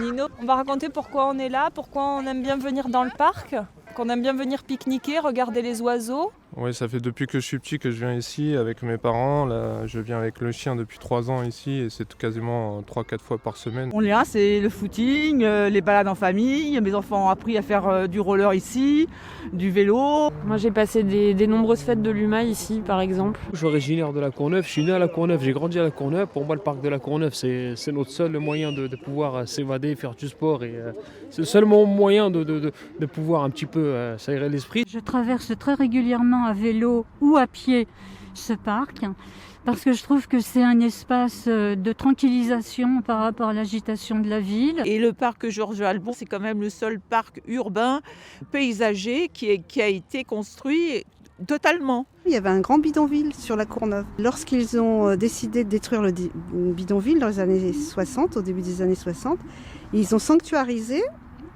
Nino. On va raconter pourquoi on est là, pourquoi on aime bien venir dans le parc, qu'on aime bien venir pique-niquer, regarder les oiseaux. Oui, ça fait depuis que je suis petit que je viens ici avec mes parents. Là, je viens avec le chien depuis 3 ans ici et c'est quasiment 3-4 fois par semaine. On est là, c'est le footing, les balades en famille. Mes enfants ont appris à faire du roller ici, du vélo. Moi j'ai passé des nombreuses fêtes de l'UMA ici par exemple. Je suis originaire de la Courneuve, je suis né à la Courneuve, j'ai grandi à la Courneuve. Pour moi le parc de la Courneuve c'est notre seul moyen de pouvoir s'évader, faire du sport. Et c'est le seul moyen de pouvoir un petit peu s'aérer l'esprit. Je traverse très régulièrement à vélo ou à pied ce parc parce que je trouve que c'est un espace de tranquillisation par rapport à l'agitation de la ville. Et le parc Georges Valbon, c'est quand même le seul parc urbain paysager qui a été construit totalement. Il y avait un grand bidonville sur la Courneuve. Lorsqu'ils ont décidé de détruire le bidonville dans les années 60, au début des années 60, ils ont sanctuarisé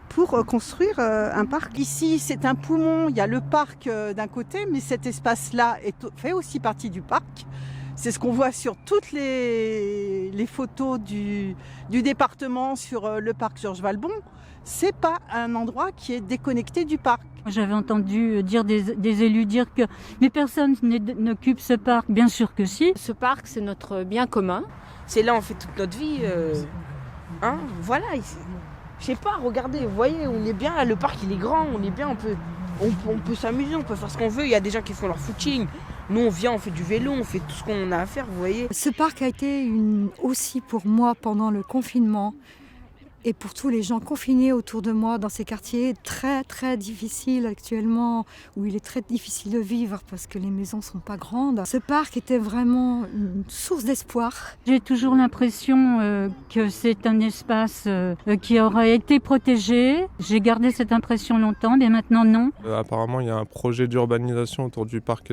pour construire un parc. Ici, c'est un poumon, il y a le parc d'un côté, mais cet espace-là fait aussi partie du parc. C'est ce qu'on voit sur toutes les photos du département sur le parc Georges Valbon. C'est pas un endroit qui est déconnecté du parc. J'avais entendu dire des élus dire que mais personne n'occupe ce parc. Bien sûr que si. Ce parc c'est notre bien commun. C'est là où on fait toute notre vie. Voilà, ici. Je sais pas, regardez, vous voyez, on est bien, le parc il est grand, on est bien, on peut s'amuser, on peut faire ce qu'on veut. Il y a des gens qui font leur footing. Nous on vient, on fait du vélo, on fait tout ce qu'on a à faire, vous voyez. Ce parc a été aussi pour moi pendant le confinement et pour tous les gens confinés autour de moi dans ces quartiers très très difficiles actuellement, où il est très difficile de vivre parce que les maisons ne sont pas grandes. Ce parc était vraiment une source d'espoir. J'ai toujours l'impression que c'est un espace qui aurait été protégé. J'ai gardé cette impression longtemps, mais maintenant non. Apparemment, il y a un projet d'urbanisation autour du parc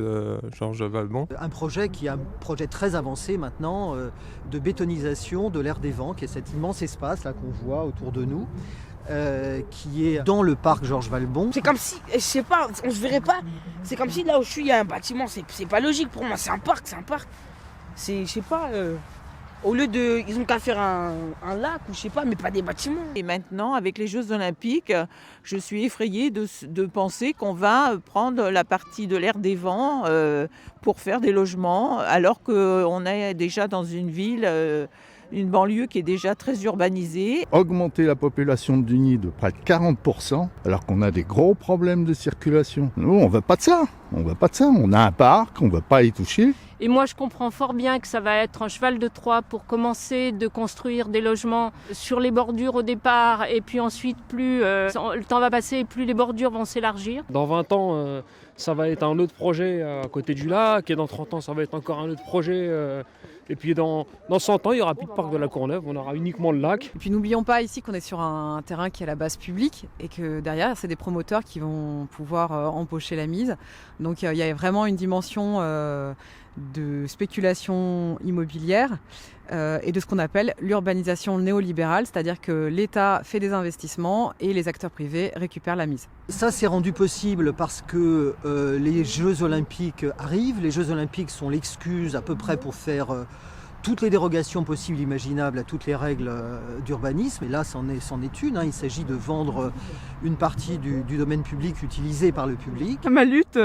Georges Valbon. Un projet qui est un projet très avancé maintenant de bétonisation de l'aire des vents, qui est cet immense espace là qu'on voit autour de nous, qui est dans le parc Georges Valbon. C'est comme si, je sais pas, on se verrait pas. C'est comme si là où je suis, il y a un bâtiment. C'est pas logique pour moi. C'est un parc. C'est, je sais pas. Au lieu de, ils ont qu'à faire un lac ou je sais pas, mais pas des bâtiments. Et maintenant, avec les Jeux Olympiques, je suis effrayée de penser qu'on va prendre la partie de l'aire des vents pour faire des logements, alors qu'on est déjà dans une ville, une banlieue qui est déjà très urbanisée. Augmenter la population de Dugny de près de 40%, alors qu'on a des gros problèmes de circulation. Nous, on veut pas de ça. On a un parc, on ne veut pas y toucher. Et moi je comprends fort bien que ça va être un cheval de Troie pour commencer de construire des logements sur les bordures au départ et puis ensuite plus le temps va passer et plus les bordures vont s'élargir. Dans 20 ans, ça va être un autre projet à côté du lac et dans 30 ans, ça va être encore un autre projet. Et puis dans 100 ans, il n'y aura plus de parc de la Courneuve, on aura uniquement le lac. Et puis n'oublions pas ici qu'on est sur un terrain qui est à la base publique et que derrière, c'est des promoteurs qui vont pouvoir empocher la mise. Donc il y a vraiment une dimension de spéculation immobilière et de ce qu'on appelle l'urbanisation néolibérale, c'est-à-dire que l'État fait des investissements et les acteurs privés récupèrent la mise. Ça s'est rendu possible parce que les Jeux Olympiques arrivent. Les Jeux Olympiques sont l'excuse à peu près pour faire toutes les dérogations possibles, imaginables à toutes les règles d'urbanisme. Et là, c'en est une. Il s'agit de vendre une partie du domaine public utilisé par le public. Ma lutte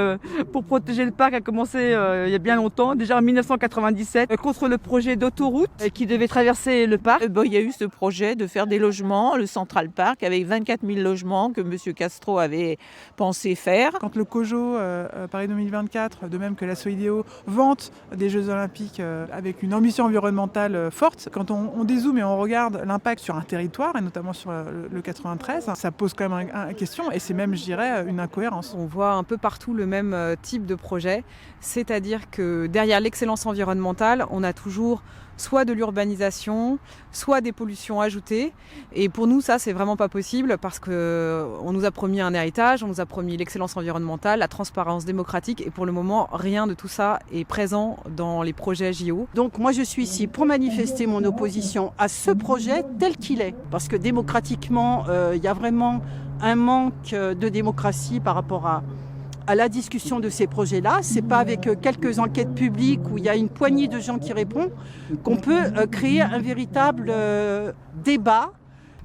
pour protéger le parc a commencé il y a bien longtemps, déjà en 1997, contre le projet d'autoroute qui devait traverser le parc. Il y a eu ce projet de faire des logements, le Central Park, avec 24 000 logements que M. Castro avait pensé faire. Quand le COJO, Paris 2024, de même que la Solidéo, vante des Jeux Olympiques avec une ambition environnementale forte, quand on dézoome et on regarde l'impact sur un territoire, et notamment sur le 93, ça pose quand même une question, et c'est même, je dirais, une incohérence. On voit un peu partout le même type de projet, c'est-à-dire que derrière l'excellence environnementale, on a toujours soit de l'urbanisation, soit des pollutions ajoutées. Et pour nous, ça, c'est vraiment pas possible parce qu'on nous a promis un héritage, on nous a promis l'excellence environnementale, la transparence démocratique. Et pour le moment, rien de tout ça est présent dans les projets JO. Donc moi, je suis ici pour manifester mon opposition à ce projet tel qu'il est. Parce que démocratiquement, il y a vraiment un manque de démocratie par rapport à la discussion de ces projets-là. C'est pas avec quelques enquêtes publiques où il y a une poignée de gens qui répondent qu'on peut créer un véritable débat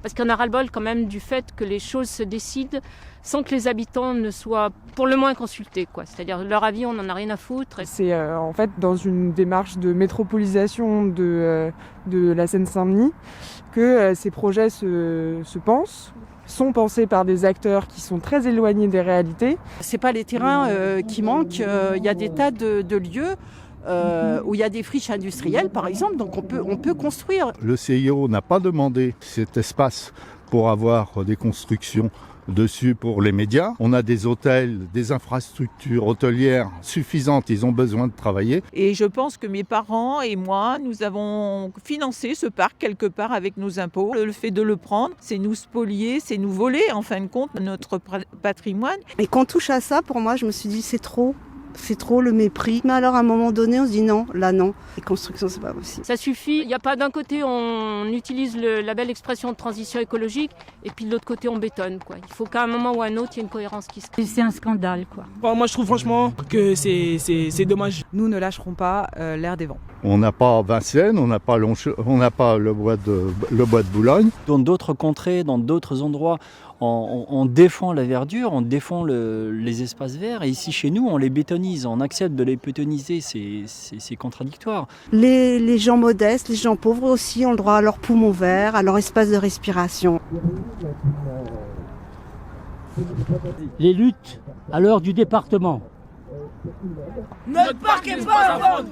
Parce qu'on a ras-le-bol quand même du fait que les choses se décident sans que les habitants ne soient pour le moins consultés, quoi. C'est-à-dire leur avis, on n'en a rien à foutre. C'est en fait dans une démarche de métropolisation de la Seine-Saint-Denis que ces projets se pensent, sont pensés par des acteurs qui sont très éloignés des réalités. C'est pas les terrains qui manquent, il y a des tas de lieux où il y a des friches industrielles par exemple, donc on peut construire. Le CIO n'a pas demandé cet espace pour avoir des constructions dessus pour les médias. On a des hôtels, des infrastructures hôtelières suffisantes, ils ont besoin de travailler. Et je pense que mes parents et moi, nous avons financé ce parc quelque part avec nos impôts. Le fait de le prendre, c'est nous spolier, c'est nous voler en fin de compte notre patrimoine. Et quand on touche à ça, pour moi, je me suis dit c'est trop le mépris. Mais alors à un moment donné, on se dit non, là non, les constructions c'est pas possible. Ça suffit, il n'y a pas d'un côté on utilise la belle expression de transition écologique et puis de l'autre côté on bétonne, quoi. Il faut qu'à un moment ou à un autre, il y ait une cohérence qui se crée. C'est un scandale, quoi. Bon, moi je trouve franchement que c'est dommage. Nous ne lâcherons pas l'air des vents. On n'a pas Vincennes, on n'a pas le bois de Boulogne. Dans d'autres contrées, dans d'autres endroits, on défend la verdure, on défend les espaces verts. Et ici chez nous, on les bétonise, on accepte de les bétoniser, c'est contradictoire. Les gens modestes, les gens pauvres aussi ont le droit à leurs poumons verts, à leur espace de respiration. Les luttes à l'heure du département. Notre parc est pas à vendre.